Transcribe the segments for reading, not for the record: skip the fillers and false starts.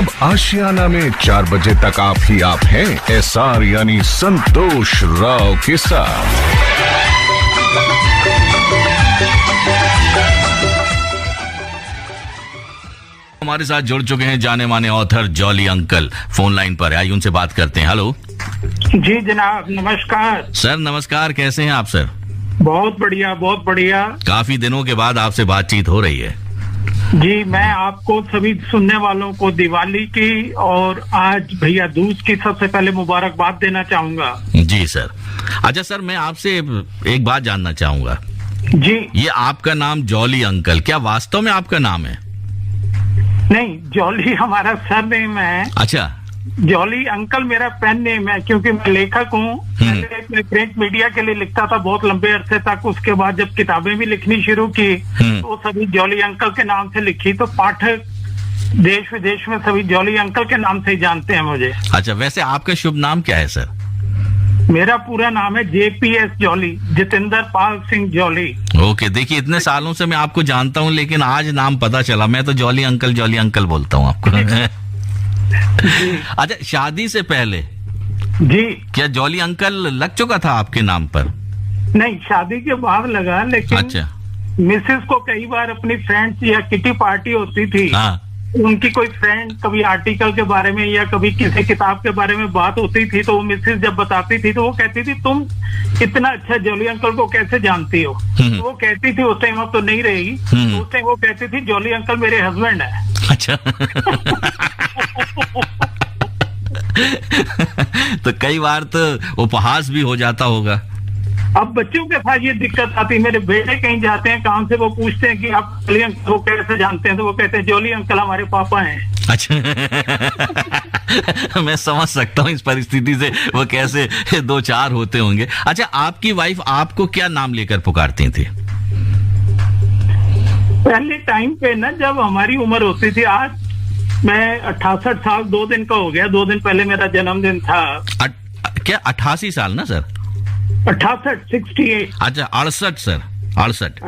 अब आशियाना में 4 बजे तक आप हैं SR यानी संतोष राव के साथ। हमारे साथ जुड़ चुके हैं जाने माने author jolly uncle phone line पर। आइए उनसे बात करते हैं। हेलो जी जनाब, नमस्कार सर। नमस्कार, कैसे हैं आप सर? बहुत बढ़िया, बहुत बढ़िया। काफी दिनों के बाद आपसे बातचीत हो रही है। जी, मैं आपको सभी सुनने वालों को दिवाली की और आज भैया दूज की सबसे पहले मुबारकबाद देना चाहूंगा। जी सर। अच्छा सर, मैं आपसे एक बात जानना चाहूंगा। जी, ये आपका नाम जॉली अंकल, क्या वास्तव में आपका नाम है? नहीं, जॉली हमारा सरनेम है। अच्छा। जॉली अंकल मेरा पेन नेम है, क्योंकि मैं लेखक हूँ। पहले मैं प्रिंट मीडिया के लिए लिखता था बहुत लंबे अरसे तक। उसके बाद जब किताबें भी लिखनी शुरू की तो सभी जॉली अंकल के नाम से लिखी, तो पाठक देश विदेश में सभी जॉली अंकल के नाम से ही जानते हैं मुझे। अच्छा, वैसे आपका शुभ नाम क्या है सर? मेरा पूरा नाम है JPS jolly, Jitendra Pal Singh jolly. Okay, देखिए इतने सालों से मैं आपको जानता हूँ, लेकिन आज नाम पता चला। मैं तो जॉली अंकल बोलता हूँ आपको। अच्छा, शादी से पहले जी क्या जॉली अंकल लग चुका था आपके नाम पर? नहीं, शादी के बाद लगा, लेकिन अच्छा। मिसेस को कई बार अपनी फ्रेंड्स या किटी पार्टी होती थी, हाँ। उनकी कोई फ्रेंड कभी आर्टिकल के बारे में या कभी किसी किताब के बारे में बात होती थी, तो वो मिसेस जब बताती थी तो वो कहती थी तुम इतना अच्छा जॉली अंकल को कैसे जानती हो? तो वो कहती थी, उस टाइम अब तो नहीं रहेगी, तो उस टाइम वो कहती थी जॉली अंकल मेरे हस्बैंड है। अच्छा। तो कई बार तो उपहास भी हो जाता होगा। अब बच्चों के साथ ये दिक्कत आती है। मेरे बेटे कहीं जाते हैं काम से, वो पूछते हैं कि आप जॉली अंकल को कैसे जानते हैं, तो वो कहते हैं जॉली अंकल हमारे पापा हैं। अच्छा। मैं समझ सकता हूँ इस परिस्थिति से वो कैसे दो चार होते होंगे। अच्छा, आपकी वाइफ आपको क्या नाम लेकर पुकारती थी? पहले टाइम पे ना, जब हमारी उम्र होती थी, आज मैं 68 साल 2 दिन का हो गया, 2 दिन पहले मेरा जन्मदिन था। क्या 88 साल ना सर? 68। अच्छा, 68 सर, 68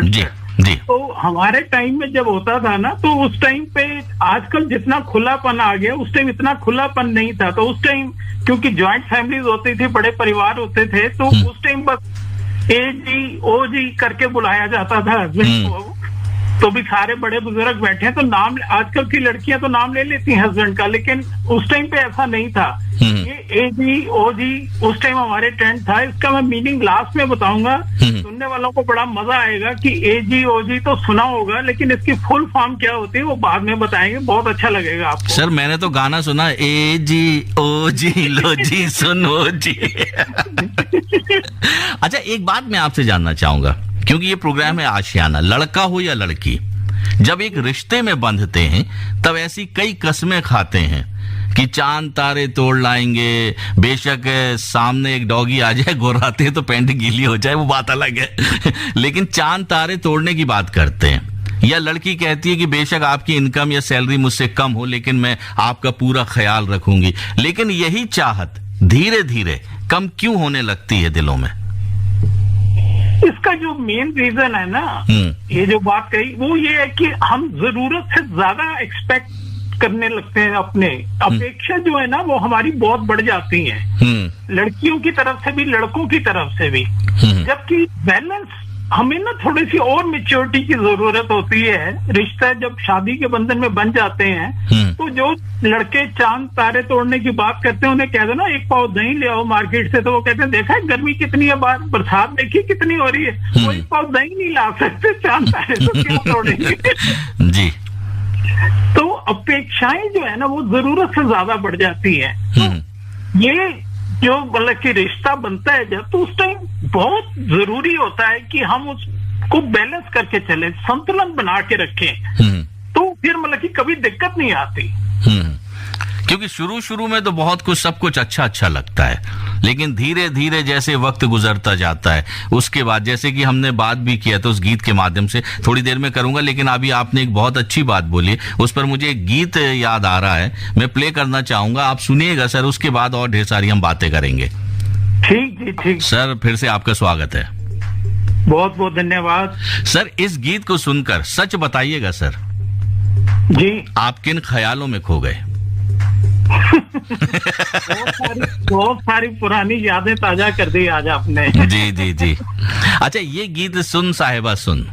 जी जी। तो हमारे टाइम में जब होता था ना, तो उस टाइम पे आजकल जितना खुलापन आ गया, उस टाइम इतना खुलापन नहीं था। तो उस टाइम क्योंकि ज्वाइंट फैमिलीज होती थी, बड़े परिवार होते थे, तो उस टाइम बस AG OG करके बुलाया जाता था हस्बैंड को। तो भी सारे बड़े बुजुर्ग बैठे हैं, तो नाम, आजकल की लड़कियां तो नाम ले लेती हैं हस्बैंड का, लेकिन उस टाइम पे ऐसा नहीं था। ये AG OG उस टाइम हमारे ट्रेंड था। इसका मैं मीनिंग लास्ट में बताऊंगा, सुनने वालों को बड़ा मजा आएगा कि AG OG तो सुना होगा, लेकिन इसकी फुल फॉर्म क्या होती है वो बाद में बताएंगे, बहुत अच्छा लगेगा आपको। सर, मैंने तो गाना सुना, AG OG लो जी सुनो जी। अच्छा, एक बात मैं आपसे जानना चाहूंगा, क्योंकि ये प्रोग्राम है आशियाना, लड़का हो या लड़की, जब एक रिश्ते में बंधते हैं तब ऐसी कई कसमें खाते हैं कि चांद तारे तोड़ लाएंगे, बेशक सामने एक डॉगी आ जाए गुर्राते तो पैंट गीली हो जाए, वो बात अलग है। लेकिन चांद तारे तोड़ने की बात करते हैं। या लड़की कहती है कि बेशक आपकी इनकम या सैलरी मुझसे कम हो, लेकिन मैं आपका पूरा ख्याल रखूंगी। लेकिन यही चाहत धीरे धीरे कम क्यों होने लगती है दिलों में? इसका जो मेन रीजन है ना, ये जो बात कही, वो ये है कि हम जरूरत से ज्यादा एक्सपेक्ट करने लगते हैं। अपने अपेक्षा जो है ना, वो हमारी बहुत बढ़ जाती है, लड़कियों की तरफ से भी लड़कों की तरफ से भी। जबकि बैलेंस, हमें ना थोड़ी सी और मेच्योरिटी की जरूरत होती है। रिश्ता जब शादी के बंधन में बन जाते हैं, तो जो लड़के चांद तारे तोड़ने की बात करते हैं, उन्हें कह दो ना एक पाव दही ले आओ मार्केट से, तो वो कहते हैं देखा है गर्मी कितनी है, बाहर बरसात देखिए कितनी हो रही है, वो एक पाव दही नहीं ला सकते, चांद तारे तो क्यों तोड़ेंगे? जी। तो अपेक्षाएं जो है ना, वो जरूरत से ज्यादा बढ़ जाती है। ये जो मतलब कि रिश्ता बनता है जब, तो उस टाइम बहुत जरूरी होता है कि हम उसको बैलेंस करके चले, संतुलन बना के रखें, तो फिर मतलब कि कभी दिक्कत नहीं आती। क्योंकि शुरू में तो बहुत कुछ, सब कुछ अच्छा लगता है, लेकिन धीरे धीरे जैसे वक्त गुजरता जाता है, उसके बाद जैसे कि हमने बात भी किया तो उस गीत के माध्यम से थोड़ी देर में करूंगा, लेकिन अभी आपने एक बहुत अच्छी बात बोली, उस पर मुझे एक गीत याद आ रहा है, मैं प्ले करना चाहूंगा, आप सुनिएगा सर, उसके बाद और ढेर सारी हम बातें करेंगे। ठीक जी, ठीक सर, फिर से आपका स्वागत है। बहुत बहुत धन्यवाद सर। इस गीत को सुनकर सच बताइएगा सर, जी। आप किन ख्यालों में खो गए? बहुत सारी पुरानी यादें ताजा कर दी आज आपने। जी जी जी। अच्छा, ये गीत सुन साहिबा सुन,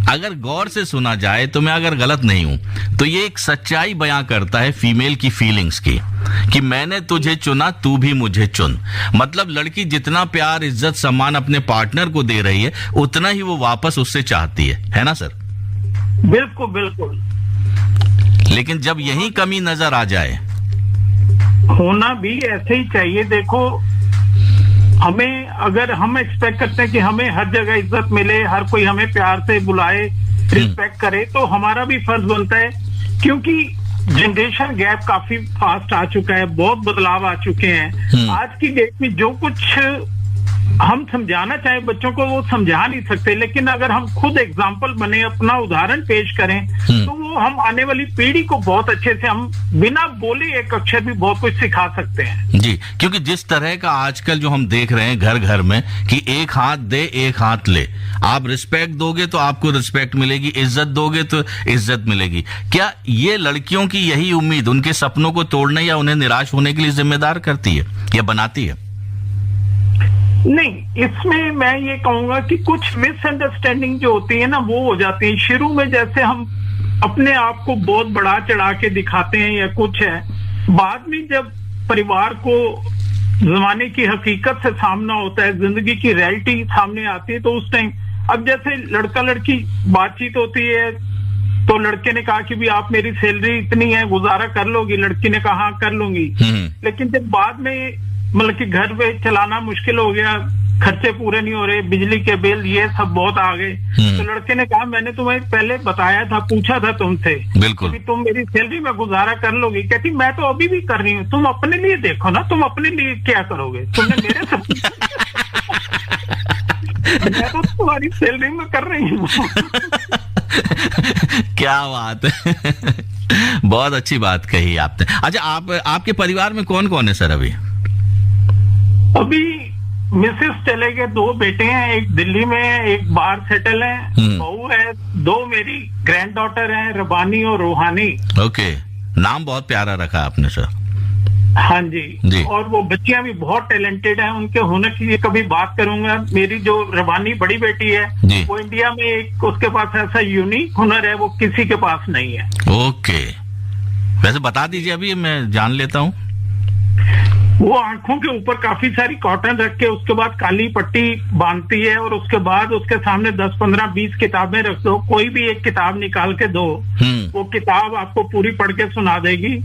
अगर गौर से सुना जाए तो मैं अगर गलत नहीं हूं तो ये एक सच्चाई बयां करता है फीमेल की फीलिंग्स की, कि मैंने तुझे चुना तू भी मुझे चुन। मतलब लड़की जितना प्यार, इज्जत, सम्मान अपने पार्टनर को दे रही है उतना ही वो वापस उससे चाहती है ना सर? बिल्कुल बिल्कुल। लेकिन जब यही कमी नजर आ जाए, होना भी ऐसे ही चाहिए। देखो, हमें, अगर हम एक्सपेक्ट करते हैं कि हमें हर जगह इज्जत मिले, हर कोई हमें प्यार से बुलाए, रिस्पेक्ट करे, तो हमारा भी फर्ज बनता है, क्योंकि जनरेशन गैप काफी फास्ट आ चुका है, बहुत बदलाव आ चुके हैं। आज की डेट में जो कुछ हम समझाना चाहे बच्चों को वो समझा नहीं सकते, लेकिन अगर हम खुद एग्जाम्पल बने, अपना उदाहरण पेश करें, तो वो हम आने वाली पीढ़ी को बहुत अच्छे से, हम बिना बोले एक अक्षर भी बहुत कुछ सिखा सकते हैं। जी, क्योंकि जिस तरह का आजकल जो हम देख रहे हैं घर घर में कि एक हाथ दे एक हाथ ले, आप रिस्पेक्ट दोगे तो आपको रिस्पेक्ट मिलेगी, इज्जत दोगे तो इज्जत मिलेगी। क्या ये लड़कियों की यही उम्मीद उनके सपनों को तोड़ने या उन्हें निराश होने के लिए जिम्मेदार करती है या बनाती है? नहीं, इसमें मैं ये कहूंगा कि कुछ मिसअंडरस्टैंडिंग जो होती है ना, वो हो जाती है। शुरू में जैसे हम अपने आप को बहुत बड़ा चढ़ा के दिखाते हैं या कुछ है, बाद में जब परिवार को जमाने की हकीकत से सामना होता है, जिंदगी की रियलिटी सामने आती है, तो उस टाइम, अब जैसे लड़का लड़की बातचीत होती है तो लड़के ने कहा कि भी आप मेरी सैलरी इतनी है, गुजारा कर लोगी? लड़की ने कहा हाँ कर लूंगी। लेकिन जब बाद में मतलब कि घर पे चलाना मुश्किल हो गया, खर्चे पूरे नहीं हो रहे, बिजली के बिल ये सब बहुत आ गए, तो लड़के ने कहा मैंने तुम्हें पहले बताया था, पूछा था तुमसे, बिल्कुल, कि तुम मेरी सैलरी में गुजारा कर लोगी? कहती मैं तो अभी भी कर रही हूँ, तुम अपने लिए देखो ना, तुम अपने लिए क्या करोगे, तुमने मेरे से मैं तो तुम्हारी सैलरी में कर रही हूँ। क्या बात है। बहुत अच्छी बात कही आपने। अच्छा, आपके परिवार में कौन कौन है सर अभी? अभी मिसेस चले गए, 2 बेटे हैं, एक दिल्ली में है, एक बाहर सेटल है, बहू है, 2 मेरी ग्रैंड डॉटर हैं, रबानी और रूहानी। ओके, नाम बहुत प्यारा रखा आपने सर। हाँ जी। और वो बच्चियां भी बहुत टैलेंटेड हैं, उनके हुनर की ये कभी बात करूंगा। मेरी जो रबानी बड़ी बेटी है, वो इंडिया में एक, उसके पास ऐसा यूनिक हुनर है, वो किसी के पास नहीं है। ओके, वैसे बता दीजिए, अभी मैं जान लेता हूँ। वो आंखों के ऊपर काफी सारी कॉटन रख के उसके बाद काली पट्टी बांधती है, और उसके बाद उसके सामने 10, 15, 20 किताबें रख दो, कोई भी एक किताब निकाल के दो, वो किताब आपको पूरी पढ़ के सुना देगी।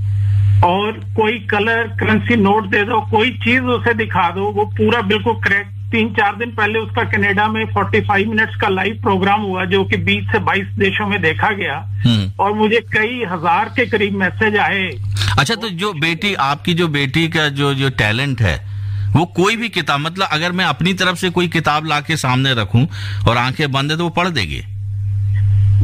और कोई कलर करेंसी नोट दे दो, कोई चीज उसे दिखा दो, वो पूरा बिल्कुल करेक्ट। 3-4 दिन पहले उसका कनाडा में 45 मिनट्स का लाइव प्रोग्राम हुआ, जो कि 20 से 22 देशों में देखा गया, और मुझे कई हजार के करीब मैसेज आए। अच्छा, तो जो बेटी, आपकी जो बेटी का जो टैलेंट है, वो कोई भी किताब, मतलब अगर मैं अपनी तरफ से कोई किताब लाके सामने रखूं और आंखें बंद है तो वो पढ़ देगी?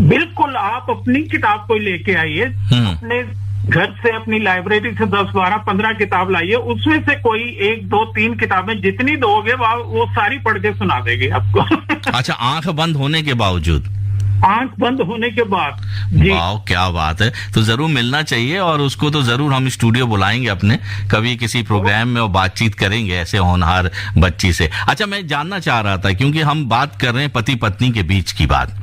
बिल्कुल, आप अपनी किताब कोई लेके आइए, अपने घर से, अपनी लाइब्रेरी से 10, 12, 15 किताब लाइए, उसमें से कोई 1, 2, 3 किताबें जितनी दोगे वो सारी पढ़ के सुना देगी आपको। अच्छा, आंख बंद होने के बावजूद? आंख बंद होने के बाद जी। वाह, क्या बात है। तो जरूर मिलना चाहिए, और उसको तो जरूर हम स्टूडियो बुलाएंगे अपने कभी किसी प्रोग्राम में और बातचीत करेंगे ऐसे होनहार बच्ची से। अच्छा, मैं जानना चाह रहा था, क्योंकि हम बात कर रहे हैं पति पत्नी के बीच की बात,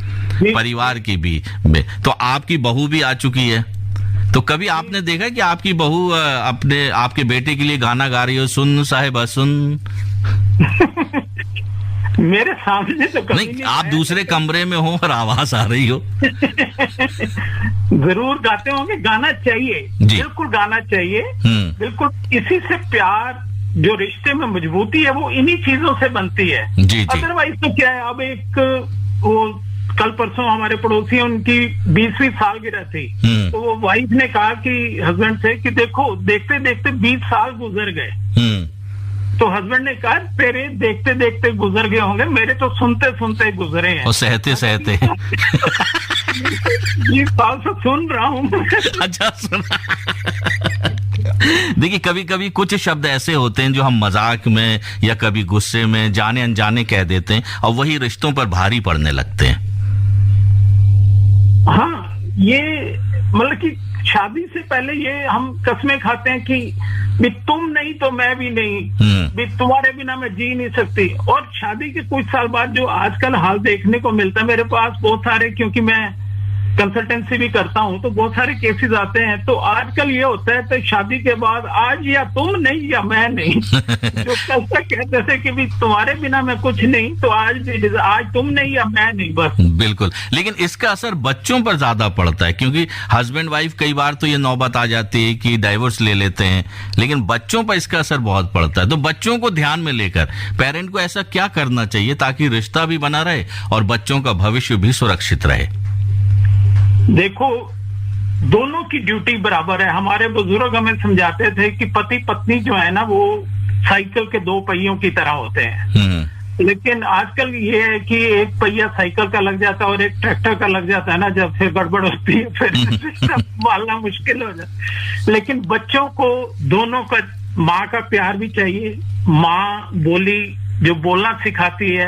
परिवार के बीच में, तो आपकी बहू भी आ चुकी है, तो कभी आपने देखा कि आपकी बहू आपके बेटे के लिए गाना गा रही हो, सुन साहिबा सुन? मेरे सामने तो कभी नहीं, आप दूसरे कमरे में हो और आवाज आ रही हो। जरूर गाते होंगे, गाना चाहिए, बिल्कुल गाना चाहिए, बिल्कुल। इसी से प्यार, जो रिश्ते में मजबूती है, वो इन्हीं चीजों से बनती है। अदरवाइज तो क्या है, अब एक वो कल परसों हमारे पड़ोसी हैं, उनकी 20वीं सालगिरह थी, तो वो वाइफ ने कहा कि हस्बैंड से कि देखो, देखते देखते 20 साल गुजर गए। तो हस्बैंड ने कहा तेरे देखते देखते गुजर गए होंगे, मेरे तो सुनते सुनते गुजरे हैं, और सहते सहते। 20 साल से सुन रहा हूँ। अच्छा, सुना। देखिए, कभी कभी कुछ शब्द ऐसे होते हैं जो हम मजाक में या कभी गुस्से में जाने अनजाने कह देते हैं, और वही रिश्तों पर भारी पड़ने लगते हैं। हाँ, ये मतलब कि शादी से पहले ये हम कस्में खाते हैं कि भी तुम नहीं तो मैं भी नहीं, भी तुम्हारे बिना मैं जी नहीं सकती। और शादी के कुछ साल बाद जो आजकल हाल देखने को मिलता है, मेरे पास बहुत सारे, क्योंकि मैं कंसल्टेंसी भी करता हूं, तो बहुत सारे केसेस आते हैं। तो आजकल ये होता है तो शादी के बाद आज या तुम नहीं या मैं नहीं जो कैसा कहते थे कि भी तुम्हारे बिना मैं कुछ नहीं, तो आज तुम नहीं या मैं नहीं, बस। बिल्कुल, लेकिन इसका असर बच्चों पर ज्यादा पड़ता है, क्योंकि हस्बैंड वाइफ कई बार तो ये नौबत आ जाती है कि डाइवोर्स ले लेते हैं, लेकिन बच्चों पर इसका असर बहुत पड़ता है। तो बच्चों को ध्यान में लेकर पेरेंट को ऐसा क्या करना चाहिए ताकि रिश्ता भी बना रहे और बच्चों का भविष्य भी सुरक्षित रहे? देखो, दोनों की ड्यूटी बराबर है। हमारे बुजुर्ग हमें समझाते थे कि पति पत्नी जो है ना वो साइकिल के दो पहियों की तरह होते हैं। लेकिन आजकल ये है कि एक पहिया साइकिल का लग जाता है और एक ट्रैक्टर का लग जाता है ना, जब फिर गड़बड़ होती है फिर संभालना मुश्किल हो जाता है। लेकिन बच्चों को दोनों का माँ का प्यार भी चाहिए। माँ बोली जो बोलना सिखाती है,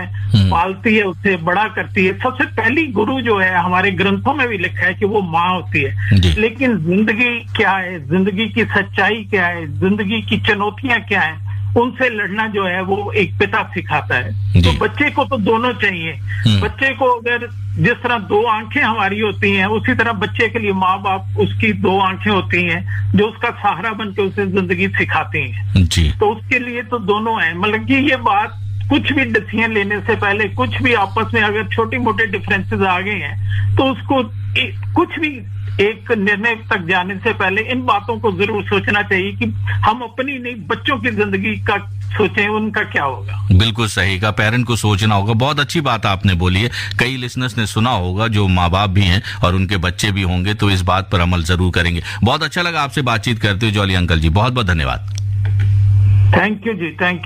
पालती है, उससे बड़ा करती है। सबसे पहली गुरु जो है हमारे ग्रंथों में भी लिखा है कि वो माँ होती है। लेकिन जिंदगी क्या है, जिंदगी की सच्चाई क्या है, जिंदगी की चुनौतियां क्या है, उनसे लड़ना जो है वो एक पिता सिखाता है। तो बच्चे को तो दोनों चाहिए। बच्चे को अगर जिस तरह दो आंखें हमारी होती हैं, उसी तरह बच्चे के लिए माँ बाप उसकी दो आंखें होती हैं जो उसका सहारा बन के उसे जिंदगी सिखाती हैं। तो उसके लिए तो दोनों हैं। मतलब कि ये बात, कुछ भी डिसीजन लेने से पहले, कुछ भी आपस में अगर छोटे मोटे डिफरेंसेस आ गए हैं, तो उसको कुछ भी एक निर्णय तक जाने से पहले इन बातों को जरूर सोचना चाहिए कि हम अपनी नहीं, बच्चों की जिंदगी का सोचें, उनका क्या होगा। बिल्कुल सही का, पेरेंट को सोचना होगा। बहुत अच्छी बात आपने बोली है। कई लिसनर्स ने सुना होगा जो माँ बाप भी हैं और उनके बच्चे भी होंगे, तो इस बात पर अमल जरूर करेंगे। बहुत अच्छा लगा आपसे बातचीत करते हुए जॉली अंकल जी, बहुत बहुत धन्यवाद। थैंक यू जी, थैंक यू।